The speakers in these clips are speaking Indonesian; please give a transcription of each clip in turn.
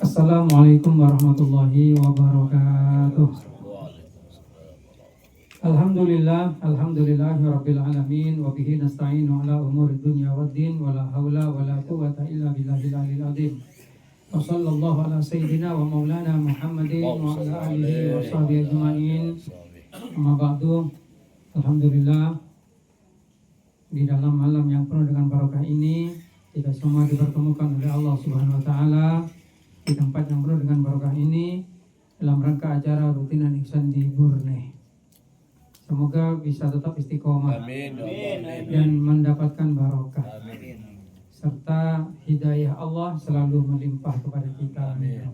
Assalamualaikum warahmatullahi wabarakatuh. Alhamdulillahirabbil alamin wa bihi nasta'inu ala umuri dunya waddin wala haula wala quwwata illa billahil aliyil azim. Wa sallallahu ala sayyidina wa maulana Muhammadin wa ala alihi wa sahbihi ajma'in. Amma ba'du. Alhamdulillah, di dalam malam yang penuh dengan barokah ini kita semua dipertemukan oleh Allah Subhanahu wa taala di tempat yang penuh dengan barokah ini dalam rangka acara rutinan Ihsan di Borneo. Semoga bisa tetap istiqomah. Amin. Dan mendapatkan barokah. Amin. Serta hidayah Allah selalu melimpah kepada kita. Amin.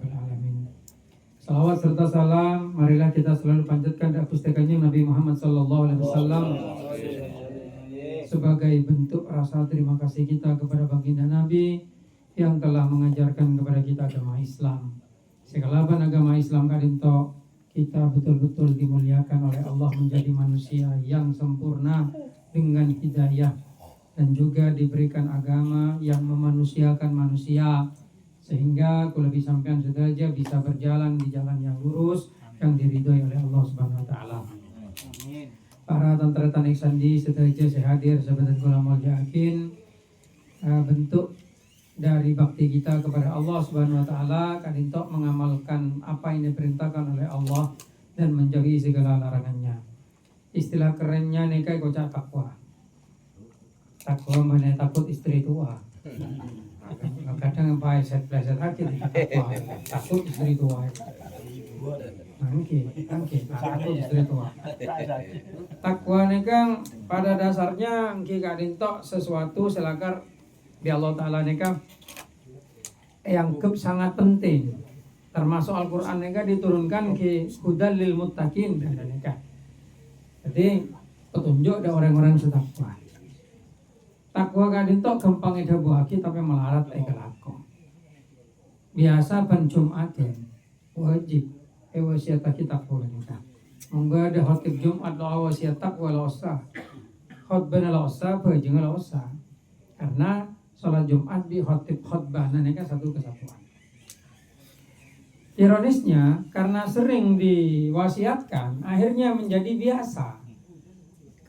Salawat serta salam marilah kita selalu panjatkan di atas kanjeng Nabi Muhammad SAW sebagai bentuk rasa terima kasih kita kepada baginda Nabi yang telah mengajarkan kepada kita agama Islam. Sekalaban agama Islam kadinto kita betul-betul dimuliakan oleh Allah menjadi manusia yang sempurna dengan hidayah dan juga diberikan agama yang memanusiakan manusia sehingga lebih sampean saja bisa berjalan di jalan yang lurus yang diridhoi oleh Allah Subhanahu wa taala. Para tentara Ihsandi sedaja saya hadir sebagai ulama yakin bentuk dari bakti kita kepada Allah Subhanahu wa taala kadintok mengamalkan apa yang diperintahkan oleh Allah dan menjauhi segala larangannya. Istilah kerennya nekai kocak takwa. Takwa mana takut istri tua. Kadang apa set pleset akhir takwa. Takut istri tua. Angki, takut istri tua. Takwa nekang pada dasarnya angki kadintok sesuatu selakar di Allah Ta'ala neka yang sangat penting, termasuk Al-Quran neka diturunkan ke hudal lil muttaqin neka. Jadi petunjuk dari orang-orang setakwa. Takwa kadintok gampang edabuaki tapi melarat ekalako. Biasa ban Jumaten wajib wasiat kita takwa neka. Monggo ada khotib Jumat doa wasiat takwa la usah. Khotbah la usah, bajeng la usah. Karena sholat Jumat di khotbah naneka satu kesatuan. Ironisnya karena sering diwasiatkan akhirnya menjadi biasa.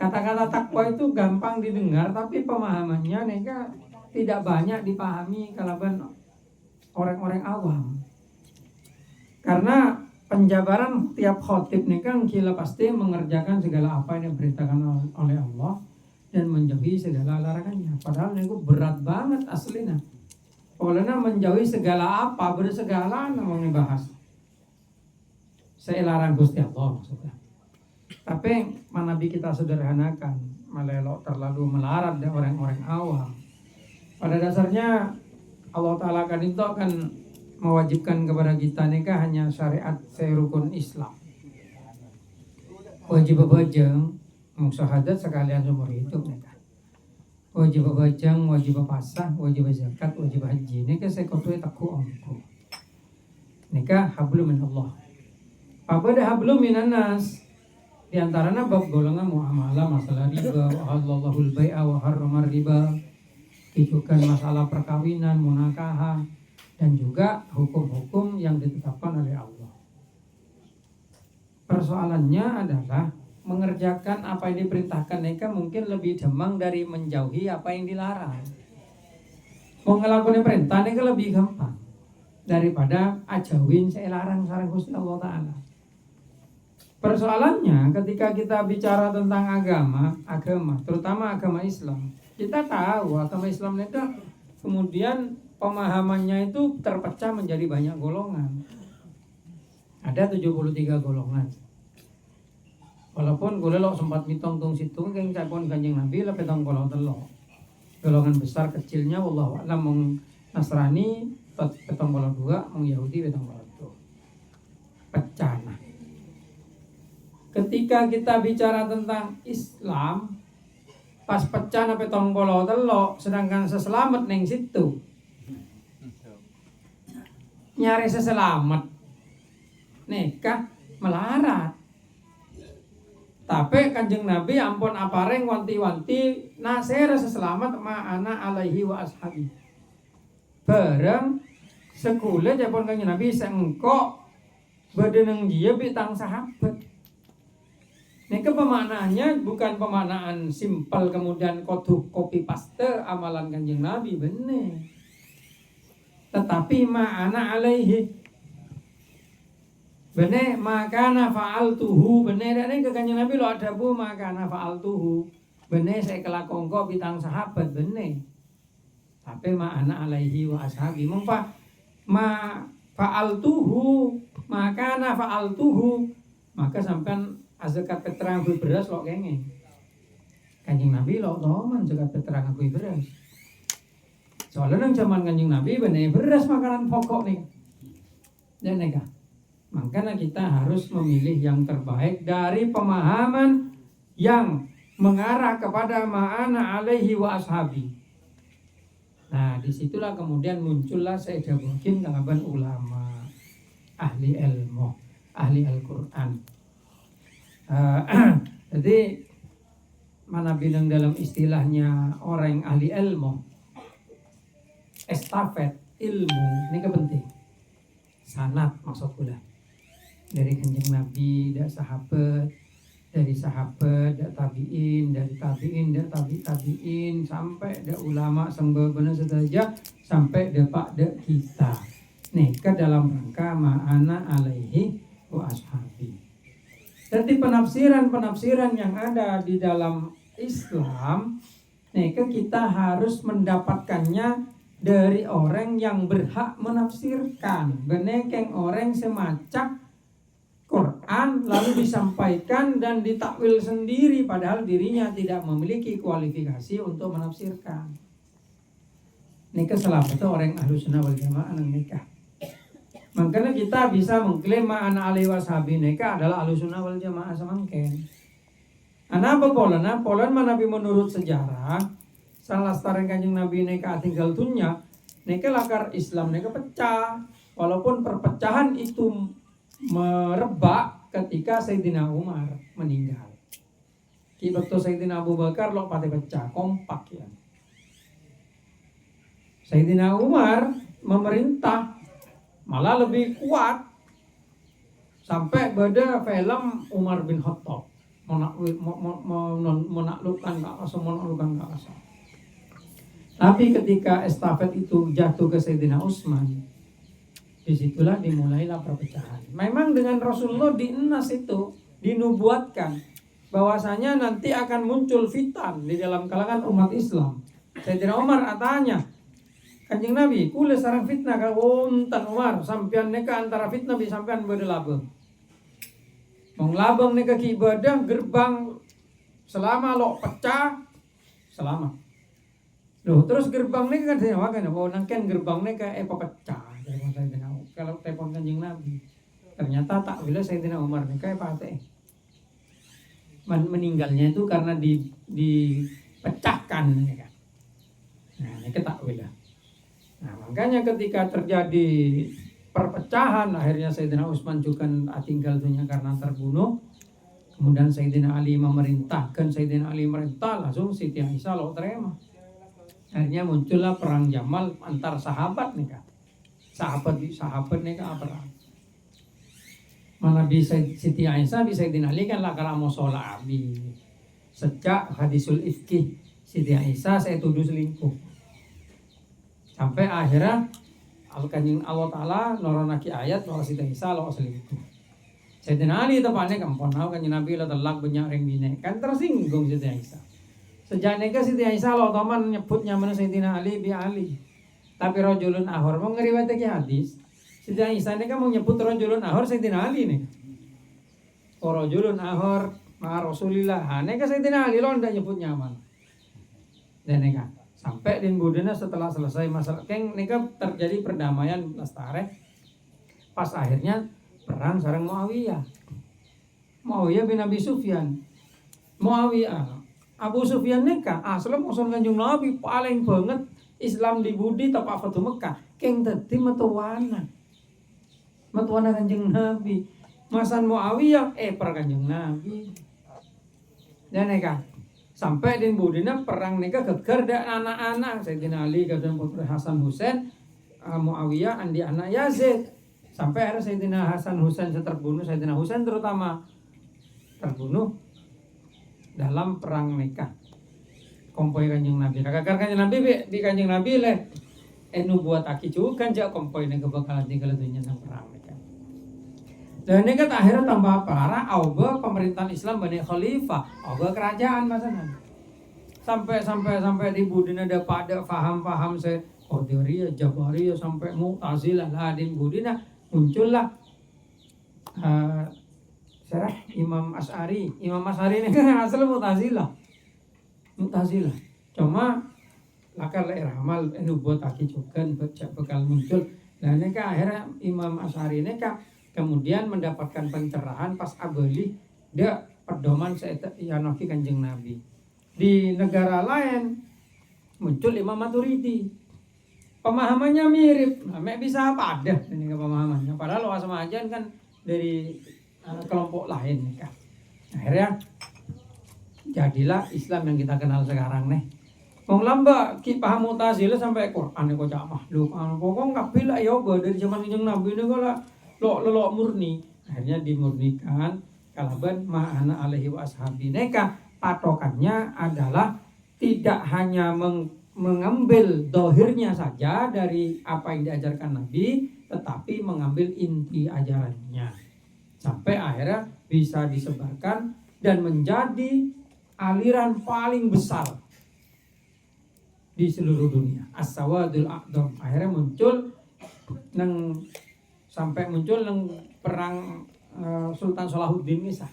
Kata-kata takwa itu gampang didengar tapi pemahamannya neka tidak banyak dipahami kalaban orang-orang awam. Karena penjabaran tiap khotib neka kila pasti mengerjakan segala apa yang diperintahkan oleh Allah dan menjauhi segala larangannya. Padahal itu berat banget aslinya. Olehnya menjauhi segala apa, bersegala namanya bahas. Saya larang Gusti Allah maksudnya. Tapi Nabi kita sederhanakan, melelok terlalu melarat dari orang-orang awam. Pada dasarnya Allah Ta'ala kan itu akan mewajibkan kepada kita nikah hanya syariat serukun Islam. Wajib bajang syahadat sekalian seumur hidup neka. Wajib bajang, wajib pasah, wajib zakat, wajib haji. Neka sekotoe taku ongko. Neka hablum min Allah. Apa dah hablum minan nas? Di antaranya bab golongan muamalah masalah riba, wa halallahul bai'a wa harramar riba.Itukan masalah perkawinan, munakaha dan juga hukum-hukum yang ditetapkan oleh Allah. Persoalannya adalah mengerjakan apa yang diperintahkan mereka mungkin lebih demang dari menjauhi apa yang dilarang. Mau ngelakuin perintah mereka lebih gampang daripada ajauhin saya larang sareng Gusti Allah Ta'ala. Persoalannya ketika kita bicara tentang agama, terutama agama Islam, kita tahu agama Islam itu kemudian pemahamannya itu terpecah menjadi banyak golongan. Ada 73 golongan. Walaupun gue lelok sempat mitong tung situng yang cakon kanjeng Nabi lah petang kolong telok. Golongan besar kecilnya wallahu a'lam mong Nasrani petang kolong dua, mong Yahudi petang kolong dua. Pecah. Ketika kita bicara tentang Islam, pas pecah na petang kolong telok, sedangkan seselamat neng situ. Nyari seselamat, nikah melarat. Tapi kanjeng Nabi ampun apareng wanti-wanti nasir seselamat ma'ana alaihi wa ashabi. Bareng Sekula japon kanjeng Nabi sengkok bedeneng dia bitang sahabat. Nika pemaknaannya bukan pemaknaan simpel kemudian copy paste amalan kanjeng Nabi bener. Tetapi ma'ana alaihi bener makana fa'altuhu bener dan ke kanjeng Nabi lo ada bu makana fa'altuhu bener saya kelakon kok bitang sahabat bener. Tapi ma'ana alaihi wa ashabi mengpa ma fa'altuhu makana fa'altuhu maka sampean azakat keterangan kui beras lo kengeng. Kanjeng Nabi lo toman zakat keterangan kui beras. Soalnya nang zaman kanjeng Nabi bener beras makanan pokok nih. Dan neka. Makanya kita harus memilih yang terbaik dari pemahaman yang mengarah kepada ma'ana alaihi wa ashabi. Nah disitulah kemudian muncullah Sayyidah Mungkin kalangan ulama, ahli ilmu, ahli Al-Quran. Jadi mana bilang dalam istilahnya orang ahli ilmu, estafet ilmu ini penting. Sanad maksud pula dari kanjeng Nabi, dari sahabat, dari tabiin, dari tabiin sampai dari ulama sembah saja sampai depak kita. Nih ke dalam rangka ma'ana alaihi wa ashabi. Jadi penafsiran yang ada di dalam Islam, kita harus mendapatkannya dari orang yang berhak menafsirkan. Benekeng orang semacam Quran lalu disampaikan dan ditakwil sendiri padahal dirinya tidak memiliki kualifikasi untuk menafsirkan. Nikah selama orang Ahlus Sunnah wal Jamaah nikah. Makanya kita bisa mengklaim ma'ana alaihi washabi neka adalah Ahlus Sunnah wal Jamaah semangken. Apa polan? Polan Nabi menurut sejarah salah setara kanjeng Nabi neka tinggal dunia neka lakar Islam neka pecah. Walaupun perpecahan itu merebak ketika Sayyidina Umar meninggal. Waktu Sayyidina Abu Bakar lo pati pecah kompak ya. Sayyidina Umar memerintah malah lebih kuat sampai pada film Umar bin Khattab menaklukkan ke Asal. Tapi ketika estafet itu jatuh ke Sayyidina Utsman, disitulah dimulailah perpecahan. Memang dengan Rasulullah dienas itu dinubuatkan bahwasanya nanti akan muncul fitan di dalam kalangan umat Islam. Sayyidina Umar tanya Kanjeng Nabi, kule sarang fitnah ka wonten Umar, sampean neka antara fitnah bi sampean beureum labeng. Mong labeng neka ki ibadah gerbang selama lo pecah selama. Loh, terus gerbang neka kan sewa kan, oh nangken gerbang neka pecah. Kalau telepon Kanjeng Nabi. Ternyata tak bila Sayyidina Umar neka pate. Meninggalnya itu karena dipecahkan neka. Nah, neka tak bila. Nah, makanya ketika terjadi perpecahan akhirnya Sayyidina Utsman juga tinggal dunia karena terbunuh. Kemudian Sayyidina Ali memerintahkan, Sayyidina Ali merintah langsung Siti Aisyah lo terima. Akhirnya muncullah perang Jamal antar sahabat nih kan. Sahabat nih kan perang. Mana bisa Siti Aisyah bisa Sayyidina Ali kan lah kalau mau sholat abi. Sejak hadisul ifki Siti Aisyah saya tuduh selingkuh. Sampai akhirnya Al-Kanjeng Allah Ta'ala noronaki ayat bahwa Siti Aisyah lo selingkuh. Sayyidina Ali tepatnya kampun tahu Kanjeng Nabi lo telak banyak ring bine kan tersinggung Siti Aisyah. Sejak nikah Siti Aisyah lo taman nyebutnya mana Sayyidina Ali bi Ali. Tapi rajulun ahor mau ngeriwayatake hadis. Siti Aisyah nikah mau nyebut rajulun ahor Sayyidina Ali nih. Rajulun ahor ma Rasulillah. Nikah Sayyidina Ali lo ndak nyebutnya mana. Dan nikah sampai din budena setelah selesai masalah keng nikah terjadi perdamaian lestari. Pas akhirnya perang sareng Muawiyah bin Abi Sufyan. Muawiyah Abu Sufyan nikah aslam usul Kanjeng Nabi paling banget Islam di budi tepak Fatu Mekah keng dadi metuwana Kanjeng Nabi masan Muawiyah per Kanjeng Nabi dan nikah sampai din budina perang nikah geger dan anak-anak Sayyidina Ali dan Putri Hasan Husain Muawiyah andi anak Yazid. Sampai akhirnya Sayyidina Hasan Husain terbunuh, Sayyidina Husain terutama terbunuh dalam perang Mekah. Kompoi Kanjeng Nabi. Kakak Kanjeng Nabi di Kanjeng Nabi leh buat aki juga jak kompoi nih kebakalan tinggal dunia tentang perang Mekah. Dan ini kan akhirnya tambah parah. Auba pemerintahan Islam Bani Khalifah, auba kerajaan masalah. Sampai di Budin ada pada paham saya Qadariyah, Jabariyah sampai Mu'tazilah lah di Budina muncullah Syarah Imam Asy'ari ini kan asal Mu'tazilah. Cuma lakar ramal buat aki juga bakal muncul. Dan ini kan akhirnya Imam Asy'ari ini kan kemudian mendapatkan pencerahan pas abeli dia pedoman yanoki Kanjeng Nabi. Di negara lain muncul Imam Maturidi. Pemahamannya mirip, bisa apa ada ini pemahamannya. Padahal lo sama aja kan dari kelompok lain kan. Akhirnya jadilah Islam yang kita kenal sekarang nih. Wong lamba ki paham Mu'tazilah sampai Quran kok cak makhluk. Pokok kabeh lah ya dari zaman Kanjeng Nabi niku lah lo murni. Akhirnya dimurnikan kalaban ma'ana alaihi wa ashabi. Neka patokannya adalah tidak hanya mengambil dohirnya saja dari apa yang diajarkan Nabi, tetapi mengambil inti ajarannya sampai akhirnya bisa disebarkan dan menjadi aliran paling besar di seluruh dunia. As-Sawadul A'dham akhirnya muncul sampai muncul perang Sultan Salahuddin misal.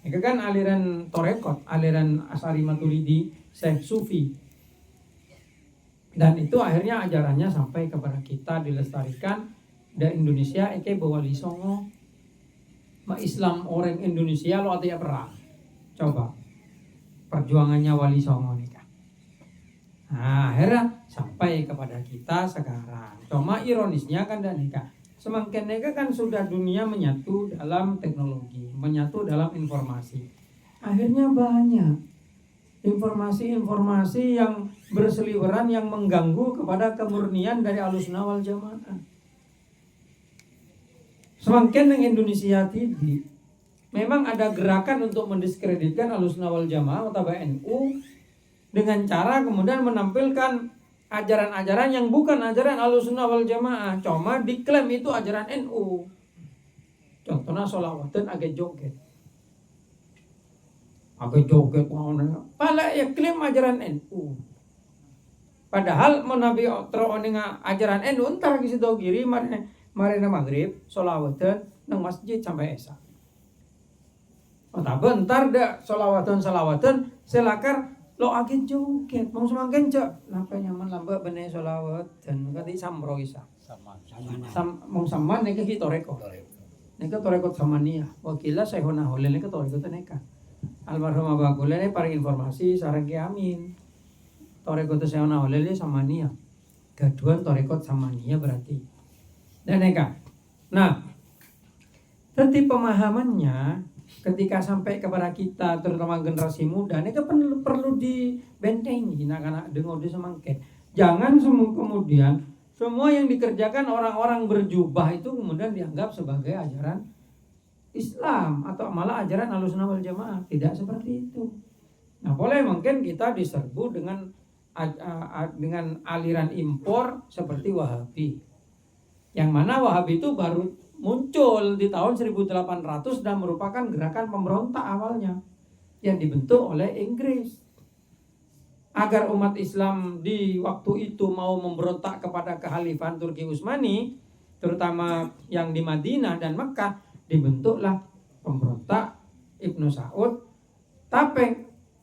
Itu kan aliran Torekot, aliran Asy'ari Maturidi, Syekh Sufi. Dan itu akhirnya ajarannya sampai kepada kita dilestarikan di Indonesia. Eke bawa lisongo Islam orang Indonesia lo artinya perang. Coba perjuangannya Wali Songo nih kan. Nah, akhirnya sampai kepada kita sekarang. Cuma ironisnya kan dan nikah. Semakin mereka kan sudah dunia menyatu dalam teknologi, menyatu dalam informasi. Akhirnya banyak informasi-informasi yang berseliweran yang mengganggu kepada kemurnian dari Ahlussunnah wal Jamaah. Semakin yang Indonesia tidak, memang ada gerakan untuk mendiskreditkan Ahlussunnah wal Jamaah atau NU dengan cara kemudian menampilkan ajaran-ajaran yang bukan ajaran Ahlussunnah wal Jamaah, cuma diklaim itu ajaran NU. Contohnya sholawatan agak joget pala ya klaim ajaran NU. Padahal menabi teroninga ajaran NU entar kisi do kiri marina maghrib sholawatan nang masjid sampai esa. Tapi entar dah sholawatan selakar lo agak joget mau semakin cak napa nyaman lamba bener sholawat dan kati samro isa mau sama neka toreko samania wakila sehona holel neka toreko neka almarhum Abah Gula ini para informasi sarang kiamin toreko sehona holel samania gaduan toreko samania berarti dan neka. Nah tetapi pemahamannya ketika sampai kepada kita terutama generasi muda ini kan perlu dibentengi anak-anak dengar di semangket. Jangan kemudian semua yang dikerjakan orang-orang berjubah itu kemudian dianggap sebagai ajaran Islam atau malah ajaran Ahlussunnah wal Jamaah. Tidak seperti itu. Nah, boleh mungkin kita diserbu dengan aliran impor seperti Wahabi. Yang mana Wahabi itu baru muncul di tahun 1800 dan merupakan gerakan pemberontak awalnya yang dibentuk oleh Inggris agar umat Islam di waktu itu mau memberontak kepada kekhalifahan Turki Utsmani terutama yang di Madinah dan Mekah. Dibentuklah pemberontak Ibnu Saud, tapi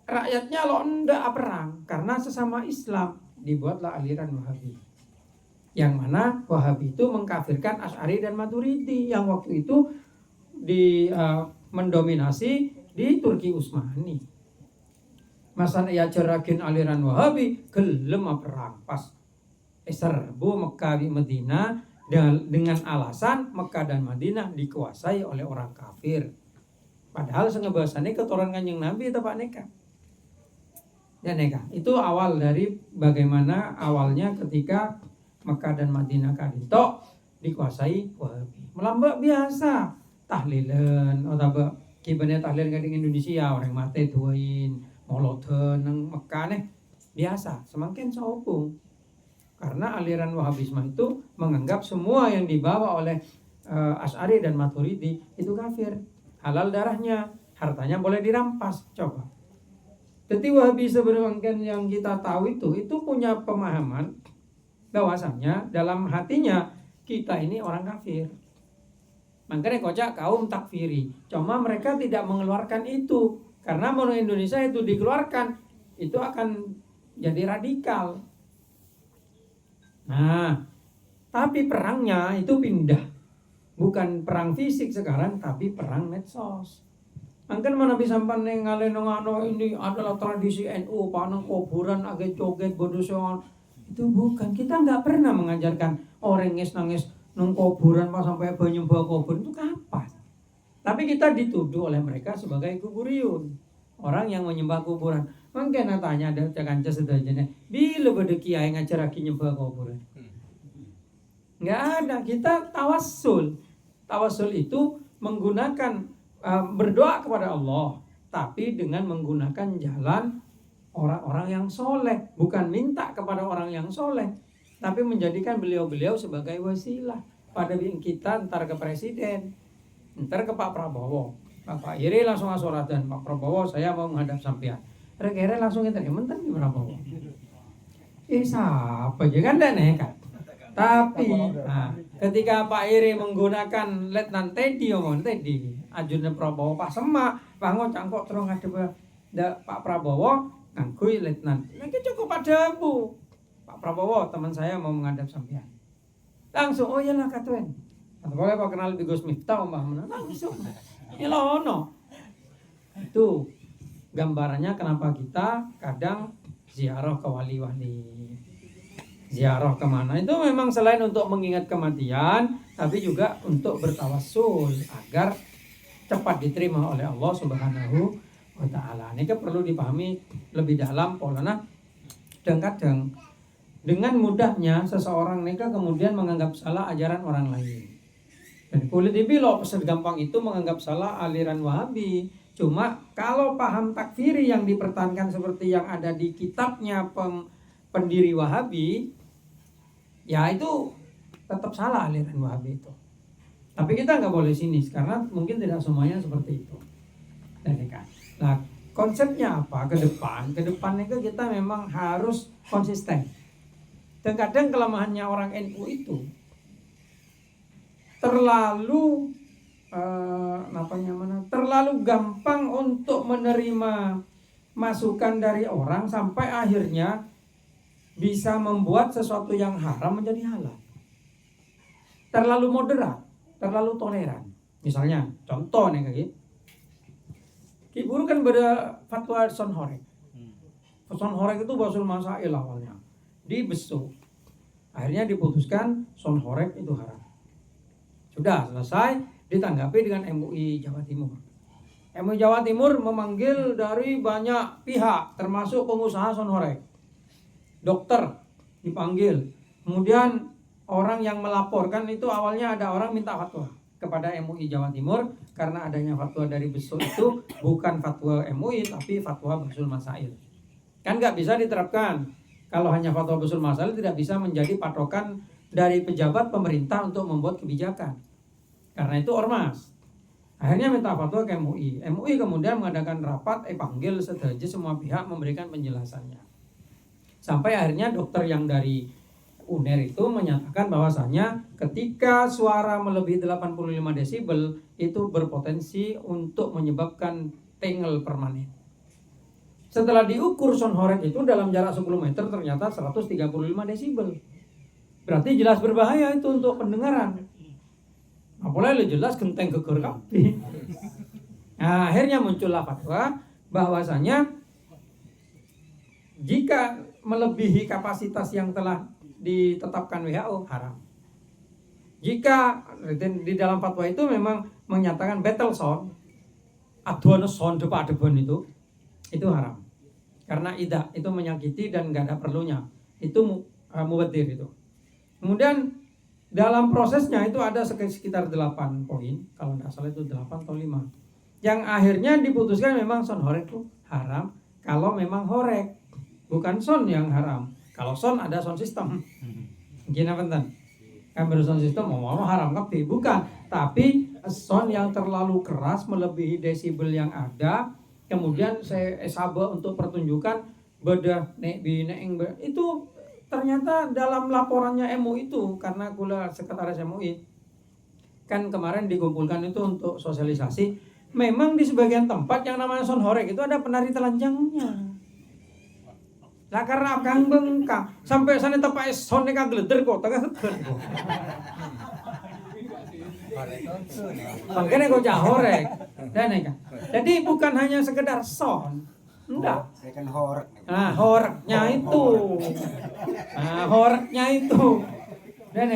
rakyatnya lo ndak perang karena sesama Islam. Dibuatlah aliran Wahabi yang mana Wahabi itu mengkafirkan Asy'ari dan Maturidi yang waktu itu mendominasi di Turki Utsmani. Masa ya cerakin aliran Wahabi gelem perang pas serbu Mekah di Madinah dengan alasan Mekah dan Madinah dikuasai oleh orang kafir. Padahal sengebasannya keturunan Kanjeng Nabi itu Pak Neka. Ya Neka, itu awal dari bagaimana awalnya ketika Mekah dan Madinah kadinto dikuasai Wahabi. Melambak biasa tahlilan atau kibane tahlil kadang Indonesia orang mate tuain moloten nang Mekah nih biasa semakin saupung. Karena aliran Wahabisme itu menganggap semua yang dibawa oleh Asy'ari dan Maturidi itu kafir, halal darahnya, hartanya boleh dirampas. Coba. Jadi Wahabi sebenarnya yang kita tahu itu punya pemahaman bahwasanya dalam hatinya kita ini orang kafir. Makanya kocak kaum takfiri. Cuma mereka tidak mengeluarkan itu. Karena mono Indonesia itu dikeluarkan, itu akan jadi radikal. Nah, tapi perangnya itu pindah. Bukan perang fisik sekarang, tapi perang medsos. Angkan mana bisa paneng ngano ini adalah tradisi NU, panang kuburan, agak joget, bodosan. Itu bukan. Kita nggak pernah mengajarkan orang nangis nang kuburan pas sampai penyembah kubur itu kapan? Tapi kita dituduh oleh mereka sebagai kuburiun, orang yang menyembah kuburan. Mungkin tanya ada kanca sedajane, bila bade kiai ngajaraki nyembah kuburan? Nggak ada. Kita tawassul. Tawassul itu menggunakan berdoa kepada Allah, tapi dengan menggunakan jalan orang-orang yang soleh, bukan minta kepada orang yang soleh, tapi menjadikan beliau-beliau sebagai wasilah pada kita ntar ke presiden, ntar ke Pak Prabowo. Pak Iri langsung asurat dan Pak Prabowo saya mau menghadap sampean. Rekere langsung kita mentan di Prabowo. Siapa aja kan dan nekat. Tapi ketika Pak Iri menggunakan Letnan Teddy Ajun Prabowo Pak Semak bangun cangkok terus ngadep Pak Prabowo ngangkui Letnan. Ini cukup pada Bu. Pak Prabowo teman saya mau menghadap sampean. Langsung oh iyalah katuen. Boleh Pak kenal di Gus Miftah Mbah langsung. Ilono. Itu gambarannya kenapa kita kadang ziarah ke wali-wali. Ziarah kemana itu memang selain untuk mengingat kematian, tapi juga untuk bertawassul agar cepat diterima oleh Allah Subhanahu wa Ta'ala. Ini kan perlu dipahami lebih dalam polanya. Dan kadang dengan mudahnya seseorang nikah kemudian menganggap salah ajaran orang lain. Dan kulit dibilok segampang itu menganggap salah aliran Wahabi. Cuma kalau paham takfiri yang dipertahankan seperti yang ada di kitabnya pendiri Wahabi, ya itu tetap salah aliran Wahabi itu. Tapi kita nggak boleh sinis karena mungkin tidak semuanya seperti itu. Nah, konsepnya apa ke depan? Ke depan itu kita memang harus konsisten. Dan kadang kelemahannya orang NU itu terlalu terlalu gampang untuk menerima masukan dari orang sampai akhirnya bisa membuat sesuatu yang haram menjadi halal. Terlalu moderat, terlalu toleran. Misalnya, contoh nih kayak gitu. Kiburu kan pada fatwa Son Horek. Son Horek itu basul masail awalnya. Dibesuk. Akhirnya diputuskan Son Horek itu haram. Sudah selesai, ditanggapi dengan MUI Jawa Timur. MUI Jawa Timur memanggil dari banyak pihak, termasuk pengusaha Son Horek. Dokter dipanggil. Kemudian orang yang melaporkan itu awalnya ada orang minta fatwa kepada MUI Jawa Timur karena adanya fatwa dari besok itu bukan fatwa MUI tapi fatwa Basul Masail. Kan nggak bisa diterapkan. Kalau hanya fatwa Basul Masail tidak bisa menjadi patokan dari pejabat pemerintah untuk membuat kebijakan. Karena itu ormas. Akhirnya minta fatwa ke MUI. MUI kemudian mengadakan rapat, panggil sedaja semua pihak memberikan penjelasannya. Sampai akhirnya dokter yang dari UNER itu menyatakan bahwasanya ketika suara melebihi 85 desibel itu berpotensi untuk menyebabkan tengel permanen. Setelah diukur Son Horek itu dalam jarak 10 meter ternyata 135 desibel. Berarti jelas berbahaya itu untuk pendengaran. Apalagi jelas genteng geger kabeh. Nah, akhirnya muncullah fatwa bahwasanya jika melebihi kapasitas yang telah ditetapkan WHO haram. Jika di dalam fatwa itu memang menyatakan battle sound, aduan sound depan itu haram. Karena itu menyakiti dan nggak ada perlunya. Itu mubadir itu. Kemudian dalam prosesnya itu ada sekitar 8 poin, kalau tidak salah itu 8 atau 5. Yang akhirnya diputuskan memang son horeg itu haram kalau memang horeg, bukan son yang haram. Kalau son ada sound system. Gini apa kan bersound system mau haram kabeh, bukan. Tapi sound yang terlalu keras melebihi desibel yang ada, kemudian saya sabar untuk pertunjukan bedah nek bineng itu ternyata dalam laporannya MUI itu, karena kula sekretaris MUI kan kemarin dikumpulkan itu untuk sosialisasi, memang di sebagian tempat yang namanya son horeg itu ada penari telanjangnya. Lah karena kang bengkak sampai sana tepak son nek gleder kok tengah tekan. Makanya kok horeg. Dan jadi bukan hanya sekedar son. Enggak. Nah, horeknya itu. Horeknya itu. Dan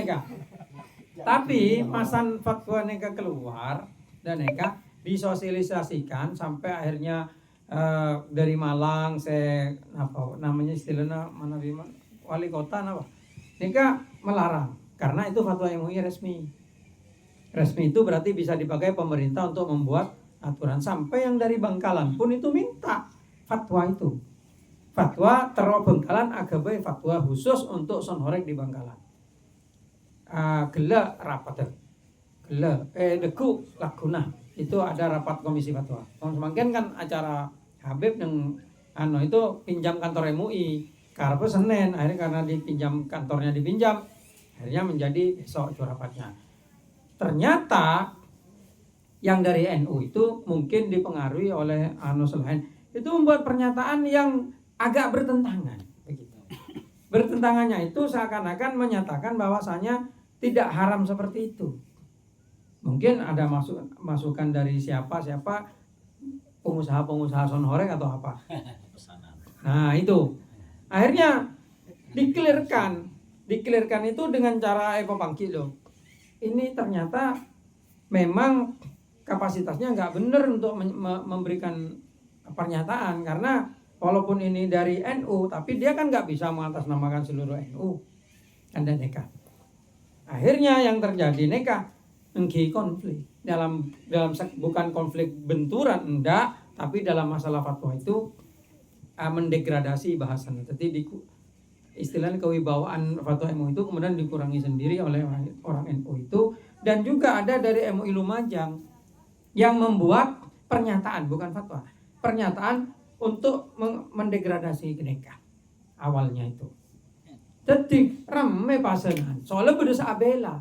tapi pasan fatwa neka keluar dan disosialisasikan sampai akhirnya dari Malang saya apa namanya istilahnya mana wali kota apa neka melarang karena itu fatwa MUI resmi itu berarti bisa dipakai pemerintah untuk membuat aturan. Sampai yang dari Bangkalan pun itu minta fatwa itu, fatwa Tero Bangkalan agabe fatwa khusus untuk son horeg di Bangkalan. Gela rapat deku laguna itu ada rapat komisi fatwa. Semakin kan acara Habib yang itu pinjam kantor MUI. Karena Senin akhirnya karena dipinjam kantornya dipinjam, akhirnya menjadi besok itu rapatnya. Ternyata yang dari NU itu mungkin dipengaruhi oleh selain itu membuat pernyataan yang agak bertentangan begitu. Bertentangannya itu seakan-akan menyatakan bahwasanya tidak haram seperti itu. Mungkin ada masukan dari siapa pengusaha son horeg atau apa. Nah itu akhirnya dikelirkan itu dengan cara Eko Pangki loh. Ini ternyata memang kapasitasnya nggak benar untuk memberikan pernyataan, karena walaupun ini dari NU tapi dia kan nggak bisa mengatasnamakan seluruh NU kan dan akhirnya yang terjadi konflik dalam bukan konflik benturan enggak, tapi dalam masalah fatwa itu mendegradasi bahasannya. Jadi istilahnya kewibawaan fatwa MUI itu kemudian dikurangi sendiri oleh orang NU itu. Dan juga ada dari MUI Lumajang yang membuat pernyataan, bukan fatwa, pernyataan untuk mendegradasi Gneka awalnya itu. Jadi rame pasangan soalnya beda Abela,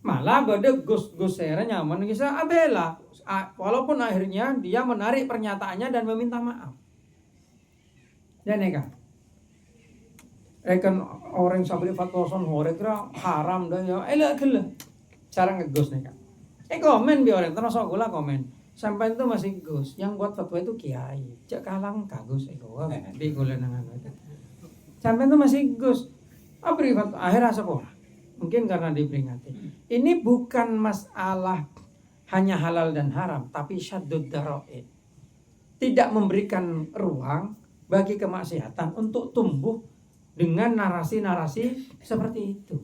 malah beda Gus Sera nyaman kisah Abela, walaupun akhirnya dia menarik pernyataannya dan meminta maaf. Dan rekan orang sabri fatwa son horeg haram dah ya elak gila cara ngegus komen bi orang termasuk gula komen sampai itu masih gus yang buat fatwa itu kiai cek kalang kagus bi gula nangan itu sampai itu masih gus abri fatwa akhirnya sekolah mungkin karena diperingati. Ini bukan masalah hanya halal dan haram, tapi syaddud dara'i, tidak memberikan ruang bagi kemaksiatan untuk tumbuh dengan narasi-narasi seperti itu.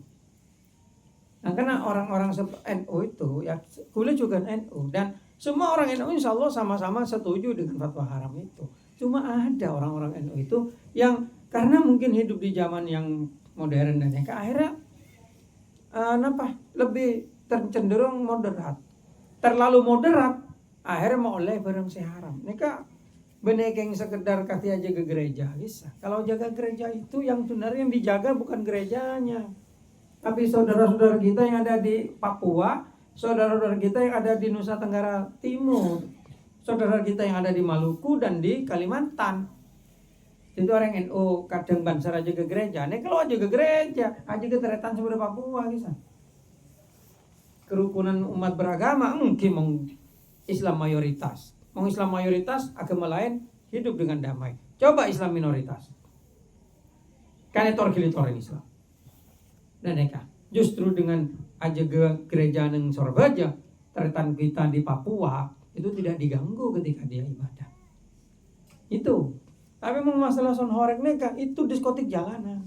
Nah, karena orang-orang NU itu ya kulit juga NU dan semua orang NU insya Allah sama-sama setuju dengan fatwa haram itu. Cuma ada orang-orang NU itu yang karena mungkin hidup di zaman yang modern dan yang akhirnya lebih cenderung moderat, terlalu moderat, akhirnya mau oleh barang si haram. Nika benekeng sekedar kasih aja ke gereja bisa. Kalau jaga gereja itu yang sebenarnya yang dijaga bukan gerejanya, tapi saudara-saudara kita yang ada di Papua, saudara-saudara kita yang ada di Nusa Tenggara Timur, saudara kita yang ada di Maluku dan di Kalimantan. Itu orang NU kadang bansar aja ke gereja. Nih kalau aja ke gereja, aja ke teretan sebelah Papua kisah. Kerukunan umat beragama mungkin Islam mayoritas. Islam mayoritas, agama lain hidup dengan damai. Coba Islam minoritas. Kan torgilitor Islam. Dan justru dengan aja ke gereja neng Sorbaja, teretan kita di Papua itu tidak diganggu ketika dia ibadah. Itu. Tapi mau masalah son horeg neka itu diskotik jalanan.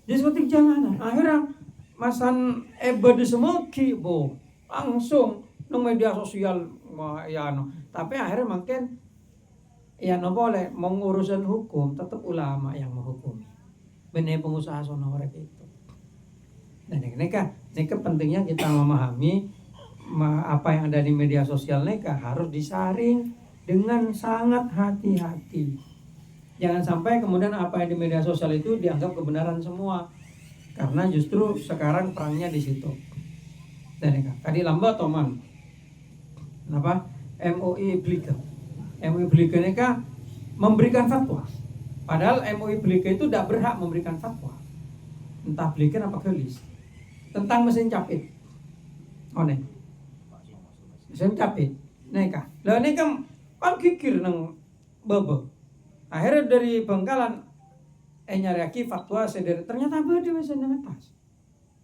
diskotik jalanan. Akhirnya masan di semuki bo langsung nang media sosial ya no. Tapi akhirnya makin ya no boleh mengurusan hukum tetap ulama yang menghukumi. Bener pengusaha sono rek itu. Dan neka pentingnya kita memahami apa yang ada di media sosial neka harus disaring dengan sangat hati-hati. Jangan sampai kemudian apa yang di media sosial itu dianggap kebenaran semua. Karena justru sekarang perangnya di situ. Dan neka tadi lambat toman. Kenapa? MUI Blika neka memberikan fatwa. Padahal MUI Blika itu tidak berhak memberikan fatwa. Entah Blika apa gelis tentang mesin capit. Oh nih, mesin capit. Neka, lah neka kan kikir nang bebe. Akhirnya dari Bangkalan nyari fatwa sendiri. Ternyata beda mesin yang atas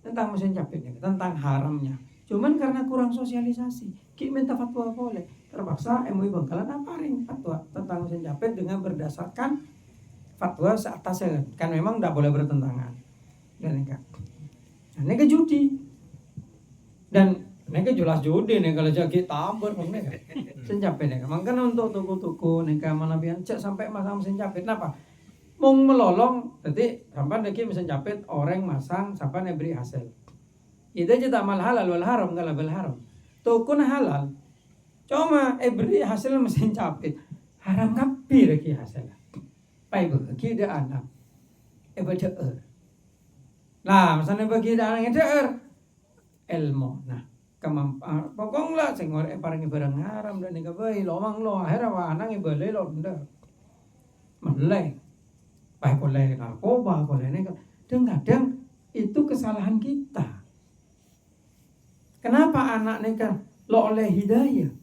tentang mesin capitnya, tentang haramnya. Cuman karena kurang sosialisasi, kita minta fatwa boleh. Terpaksa MUI Bangkalan namparin fatwa tentang mesin capit dengan berdasarkan fatwa seatasnya. Kan memang tidak boleh bertentangan. Dan neka, neka judi. Dan neka jelas judi nih kalau jadi tabur neka. Mesin capit neka. Makanya untuk tuku-tuku neka mana biar cek sampai masang mesin capit. Kenapa? Mau melolong, jadi sampai niki mesin capit orang masang sampai neberi hasil. Itu aja tak mal halal wal haram kalau bel haram. Tukun halal. Cuma beri hasil mesin capit. Haram kapir lagi hasil. Pai bagi dia anak. Baca Nah, misalnya bagi dia anak itu ilmu. Nah, kemampuan pokoknya sing ora paring barang haram dan nika bae lomang lo akhirnya anak ibale lo ndak. Meleh. Pai boleh narkoba, boleh nika. Dan kadang itu kesalahan kita. Kenapa anak nika lo oleh hidayah?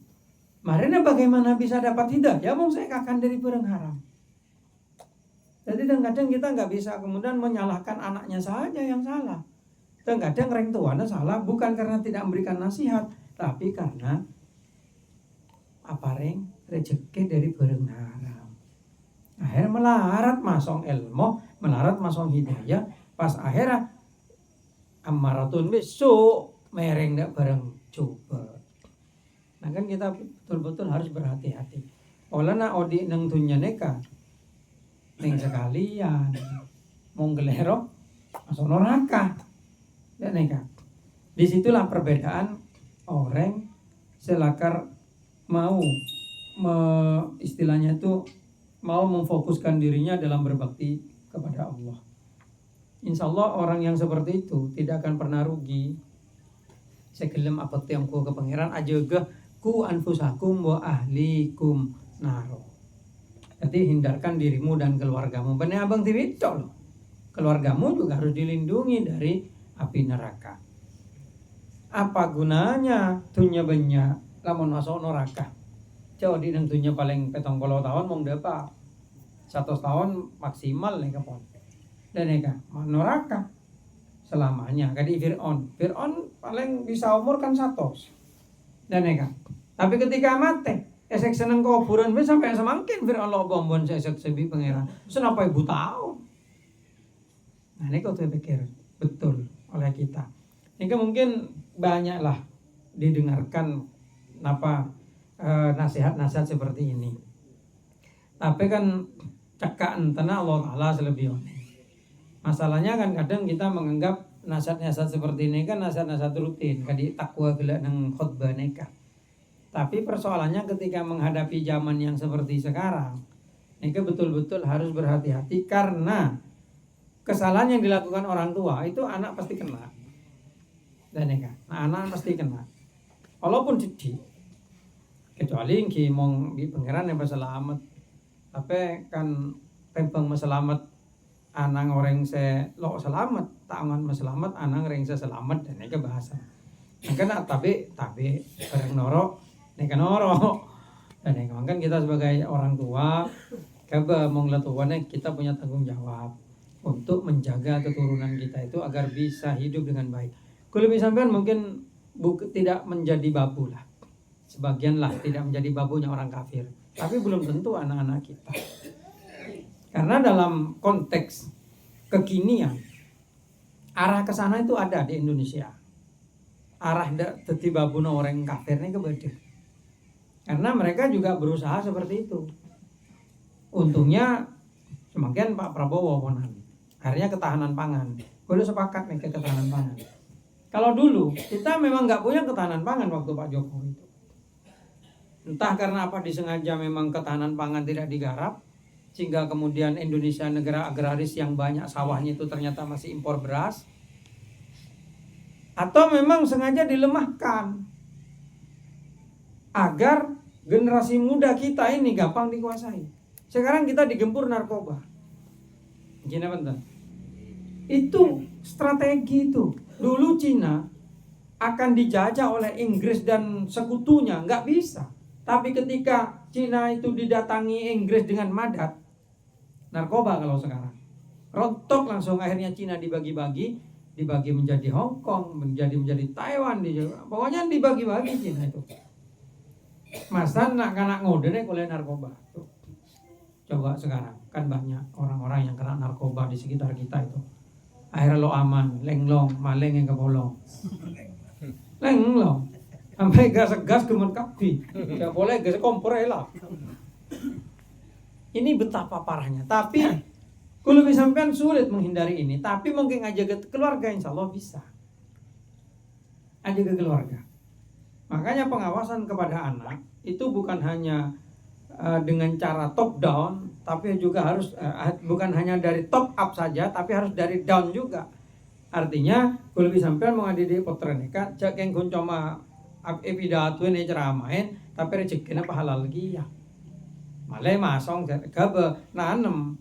Marina bagaimana bisa dapat hidayah? Mau saya akan dari barang haram. Jadi kadang kita nggak bisa kemudian menyalahkan anaknya saja yang salah. Dan kadang orang tuanya salah bukan karena tidak memberikan nasihat, tapi karena rezeki dari barang haram. Akhirnya melarat masong ilmu, melarat masong hidayah, pas akhirnya amaratun besok mereng dak bareng coba. Nah kan kita betul-betul harus berhati-hati. Olah na odi nang dunya neka ning sekalian mong gelerok masuk neraka. Dan neka. Disitulah perbedaan orang selakar mau istilahnya itu mau memfokuskan dirinya dalam berbakti kepada Allah. Insya Allah orang yang seperti itu tidak akan pernah rugi. Segelem apa tiangku ke pangeran ajaga ku anfusakum wa ahlikum naro. Jadi hindarkan dirimu dan keluargamu. Benar abang tiwito loh. Keluargamu juga harus dilindungi dari api neraka. Apa gunanya dunia banyak lamun masuk neraka? Coba di nang dunia paling 70 tahun mong dapat 100 tahun maksimal nih kapon. Dan neka neraka selamanya. Kadi Fir'aun paling bisa umur kan 100. Dan neka. Tapi ketika mati, esek seneng kuburan wis sampai semangkin Fir'aun lo bombon esek sebi pangeran. Senapa ibu tahu? Nah, ini kau pikir betul oleh kita. Ini mungkin banyaklah didengarkan nasihat-nasihat seperti ini. Tapi kan cekaan tanah Allah Ta'ala selebihnya. Masalahnya kan kadang kita menganggap nasihat-nasihat seperti ini kan nasihat-nasihat rutin. Kadi takwa gelak nang khutbah nikah. Tapi persoalannya ketika menghadapi zaman yang seperti sekarang, ini betul-betul harus berhati-hati karena kesalahan yang dilakukan orang tua itu anak pasti kena. Dan anak pasti kena. Walaupun didik, kecuali ki mong di pangeran yang selamat. Tapi kan tembang selamat anang orang se lo selamat, tangan selamat anang orang se selamat dan ini bahasa. Karena tapi bareng noro, neka noro. Dan kan kita sebagai orang tua, kaba mong latuannya kita punya tanggung jawab untuk menjaga keturunan kita itu agar bisa hidup dengan baik. Kalau misalkan mungkin tidak menjadi babu lah. Sebagian lah tidak menjadi babunya orang kafir. Tapi belum tentu anak-anak kita. Karena dalam konteks kekinian, Arah ke sana itu ada di Indonesia. Arah tiba bunuh orang kafir ini kebeda. Karena mereka juga berusaha seperti itu. Untungnya semakin Pak Prabowo ponan. Akhirnya ketahanan pangan. Gue udah sepakat nih ke ketahanan pangan. Kalau dulu kita memang nggak punya ketahanan pangan waktu Pak Jokowi itu. Entah karena apa disengaja memang ketahanan pangan tidak digarap, sehingga kemudian Indonesia negara agraris yang banyak sawahnya itu ternyata masih impor beras. Atau memang sengaja dilemahkan agar generasi muda kita ini gampang dikuasai. Sekarang kita digempur narkoba. Gini bentar. Itu strategi itu. Dulu Cina akan dijajah oleh Inggris dan sekutunya, nggak bisa. Tapi ketika Cina itu didatangi Inggris dengan madat, narkoba kalau sekarang, rontok langsung, akhirnya Cina dibagi-bagi menjadi Hong Kong, menjadi Taiwan, pokoknya dibagi-bagi Cina itu. Masa nak ngodene oleh narkoba. Tuh. Coba sekarang kan banyak orang-orang yang kena narkoba di sekitar kita itu. Akhirnya lo aman, lenglong, maling yang kebolong. Lenglong. Sampai gas gemen kapi. Enggak boleh gas kompor lah. Ini betapa parahnya. Tapi kalau sampean sulit menghindari ini, tapi mungkin aja ke keluarga, insya Allah bisa. Aja ke keluarga. Makanya pengawasan kepada anak itu bukan hanya dengan cara top down, tapi juga harus bukan hanya dari top up saja, tapi harus dari down juga. Artinya kalau sampean mau ngadidik potrenika, cek yang cuma epidato ini ceramain, tapi rezekinya pahala lagi ya. Malah masong gabe nanem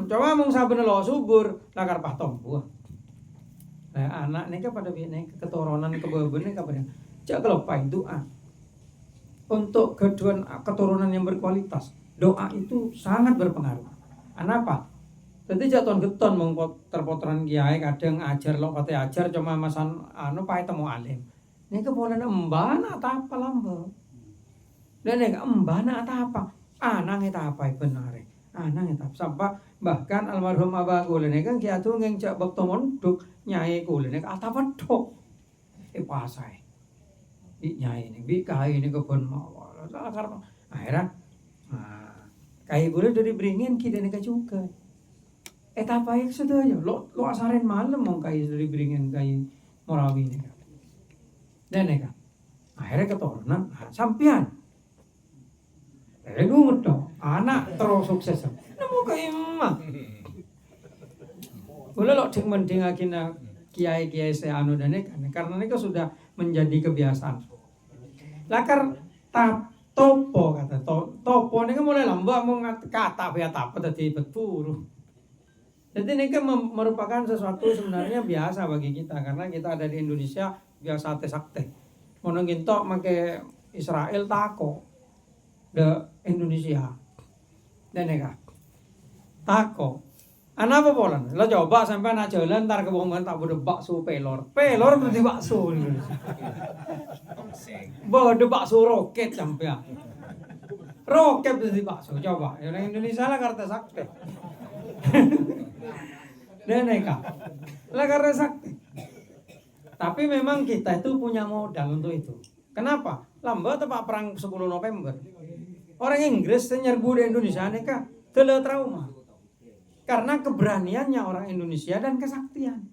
coba mung saben lo subur lakar patom buah. Nah anak nih pada bini keturunan kebeben kapan cak kelopain doa untuk keturunan yang berkualitas. Doa itu sangat berpengaruh. Kenapa? Jadi jatuh geton mung terpotran kiai kadang ajar lo kate ajar cuma masan pai temu alim. Nih keboleh embana ta apa lambe. Dan nek embana ta apa? Anang eta apa benar. Anang eta sampai bahkan almarhum abah kula nek kan kiai atuh ngeng cak bekto mondok nyai kula nek ata wedok. Pasai. Di nyai ini bi kai ini kebon mawar. Akhirnya kai kula dari beringin ki nek juga. Eta apa itu saja. Lo asarin malam mau kai dari beringin kai Morawi nek. Dan nek akhirnya keturunan sampean. Nunggu dong, anak terus sukses. Nemu ke imam. Boleh lo cek mending akhirnya kiai saya anu dan karena ini sudah menjadi kebiasaan. Lakar topo kata topo ini kan mulai lambak mau kata apa tadi betul. Jadi ini kan merupakan sesuatu sebenarnya biasa bagi kita karena kita ada di Indonesia biasa sakte. Mau ngintok make Israel tako. De Indonesia dan neka tako anak apa polan lo coba sampai nak jalan ntar kebongkan tak bude bakso pelor berarti bakso bude bakso roket sampai roket berarti bakso coba orang Indonesia lah karena sakti dan neka lah karena sakti tapi memang kita itu punya modal untuk itu. Kenapa? Lambat tepat perang 10 November. Orang Inggris nyerbu di Indonesia neka tele trauma. Karena keberaniannya orang Indonesia dan kesaktian.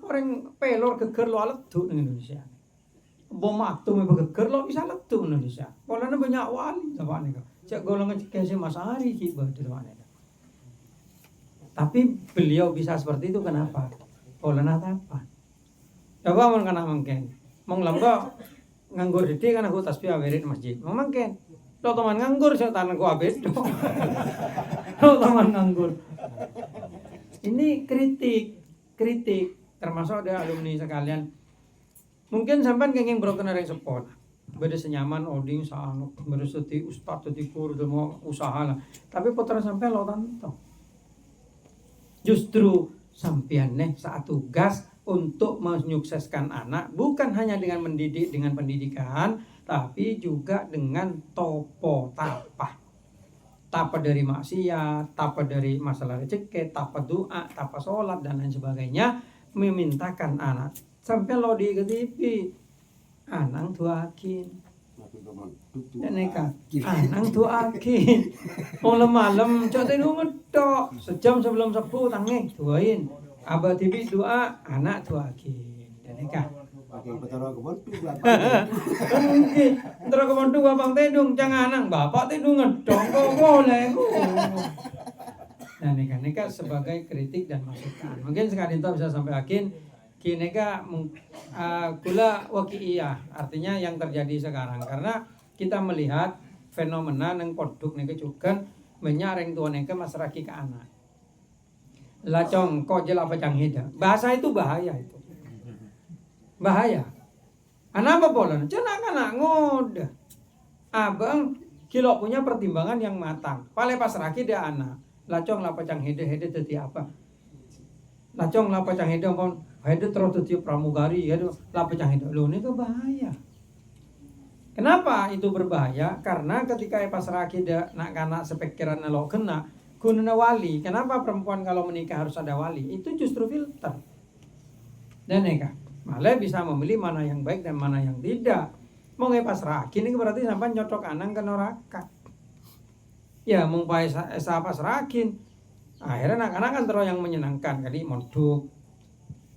Orang pelor geger lo aledu di Indonesia. Bom atom geger lo bisa ledu Indonesia. Polanya banyak wali sama neka. Cek golongan kasih Mas Ari kiba di mana. Tapi beliau bisa seperti itu kenapa? Polanya apa? Coba mun kana mangken. Mong lamba nganggur dite kan aku tasbih awerit masjid. Mangken. Lo teman nganggur sing tangan ku abet. Lo teman nganggur. Ini kritik termasuk ada alumni sekalian. Mungkin sampean kenging broken ring sport. Beda senyaman oding saanuk berseti ustad tadi kur mau usaha lah. Tapi putra sampean lo tanto. Justru sampean saat tugas untuk menyukseskan anak bukan hanya dengan mendidik dengan pendidikan tapi juga dengan topo tapa dari maksiat, tapa dari masalah rezeki, tapa doa, tapa sholat dan lain sebagainya memintakan anak sampai lo di TV anang tuakin neka anang tuakin oleh malam coba itu ngedok sejam sebelum sepuh tangi tuain abah TV doa anak tuakin neka terus kemantu babang tedung jangan anang bapak tedung ngedok kok boleh nah neka sebagai kritik dan masukan mungkin sekali itu bisa sampai akin kineka kula wakiiyah artinya yang terjadi sekarang karena kita melihat fenomena yang produk neka juga menyareng tua neka masyarakat ke anak lacong kok jela pecang hida bahasa itu bahaya itu bahaya anak apa bolan cenah kana ngoda abang kilo punya pertimbangan yang matang pale pasraki dia anak lacong lah pecang hida teti apa lacong lah pecang hida pun hida terus teti pramugari hida lah pecang hida lo ini bahaya. Kenapa itu berbahaya? Karena ketika pasraki dia nak kana sepikiran lo kena guna wali. Kenapa perempuan kalau menikah harus ada wali? Itu justru filter. Dan neka malah bisa memilih mana yang baik dan mana yang tidak. Mau pasraki ini berarti sampai nyocok anang ke neraka. Ya mau esa pasrakin. Akhirnya anak-anak kan terus yang menyenangkan kali monduk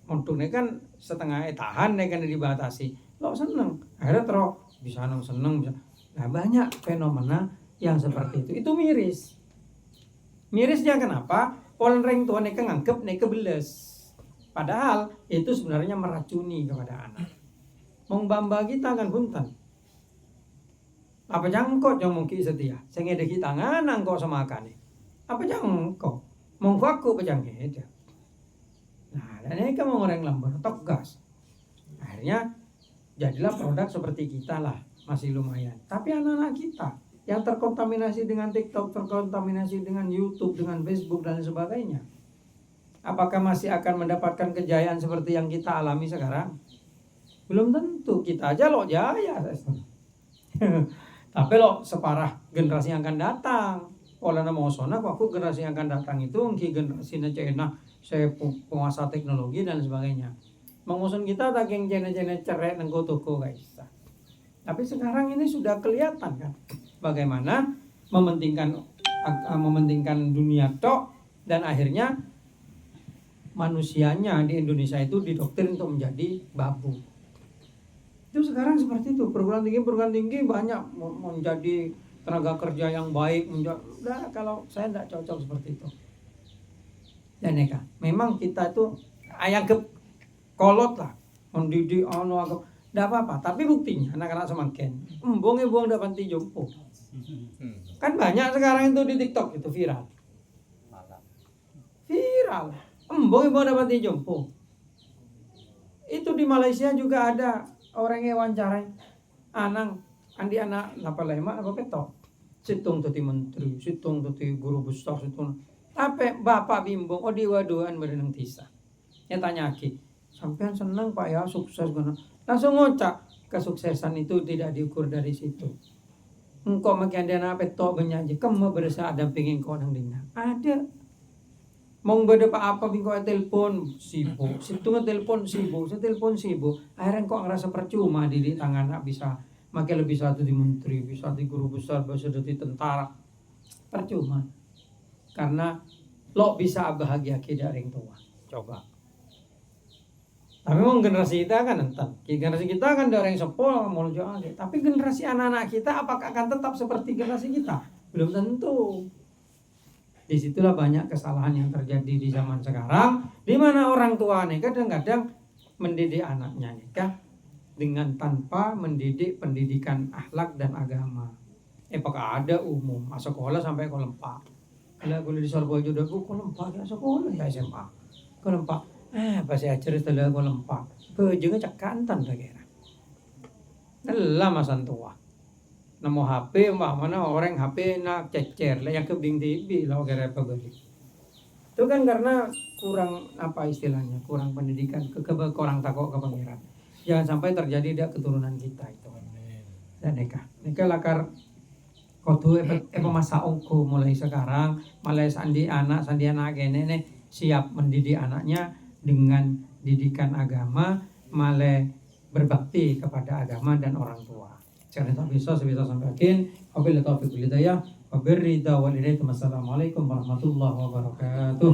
ini kan setengah tahan nih kan dibatasi. Lo seneng. Akhirnya terus bisa seneng bisa. Nah banyak fenomena yang seperti itu. Itu miris. Mirisnya kenapa? Orang tua neka nganggep neka beles. Padahal itu sebenarnya meracuni kepada anak. Mengbamba kita kan punten. Apa jangkau yang mungkin setia? Saya ngede kita nganang kok sama kane. Apa jangkau? Mengfaku pejang ngede. Nah, dan ini kan orang lambat tegas. Akhirnya jadilah produk seperti kita lah, masih lumayan. Tapi anak-anak kita yang terkontaminasi dengan TikTok, terkontaminasi dengan YouTube, dengan Facebook dan sebagainya. Apakah masih akan mendapatkan kejayaan seperti yang kita alami sekarang? Belum tentu. Kita aja lo jaya. Tapi lo separah generasi yang akan datang. Oleh nama Osona, aku generasi yang akan datang itu mungkin generasinya Cina, saya penguasa teknologi dan sebagainya. Mengusun kita tak yang Cina cerai nengko toko guys. Tapi sekarang ini sudah kelihatan kan, bagaimana mementingkan dunia tok dan akhirnya manusianya di Indonesia itu didoktrin untuk menjadi babu. Itu sekarang seperti itu, perguruan tinggi banyak menjadi tenaga kerja yang baik. Udah kalau saya tidak cocok seperti itu. Dan neka, memang kita itu ayam kolot lah, mendidik agak, tidak apa-apa. Tapi buktinya anak-anak semakin buang dapat jompo. Kan banyak sekarang itu di TikTok itu viral. Buang dapat jompo. Itu di Malaysia juga ada orang yang wawancarai anak apa lema apa petok. Situng tadi menteri, situng tadi guru besar, situng apa bapak bimbang, diwaduan berenang tisa. Ya tanya lagi, sampean senang pak ya sukses guna. Langsung ngocak, kesuksesan itu tidak diukur dari situ. Engkau makin dia nak petok benyaji, kamu berasa ada pengen kau nang dina. Ada. Mau beda apa bingko telepon sibuk, situ telepon sibuk, akhirnya kok ngerasa percuma di tangan nak bisa makin lebih satu di menteri, bisa di guru besar, bisa di tentara, percuma, karena lo bisa bahagia dari orang tua, coba. Tapi memang generasi kita kan generasi kita kan dari yang sepol mau jual, tapi generasi anak-anak kita apakah akan tetap seperti generasi kita? Belum tentu. Disitulah banyak kesalahan yang terjadi di zaman sekarang, di mana orang tua nih kadang-kadang mendidik anaknya nikah dengan tanpa mendidik pendidikan akhlak dan agama. Apakah ada umum sekolah sampai kelas 4. Kalau kuliah di Surabaya udah kelas 4 ya sekolah ya SMA. Kelas 4. Pas saya cerita setelah kelas 4. Bejengnya cekantan tak kira. Lama santua. Namo HP mana orang HP nak cecer lah yang kebing TV lah kira apa beli. Itu kan karena kurang apa istilahnya, kurang pendidikan, kurang takut ke pangeran. Jangan sampai terjadi dia keturunan kita itu. Dan nikah lakar kotu masa ongko mulai sekarang, mulai sandi anak nenek siap mendidik anaknya dengan didikan agama, male berbakti kepada agama dan orang tua. Sekarang tak bisa sebisa sampai akhir. Wabillahi taufiq wal hidayah. Wabillahi wal hidayah. Wassalamualaikum warahmatullahi wabarakatuh.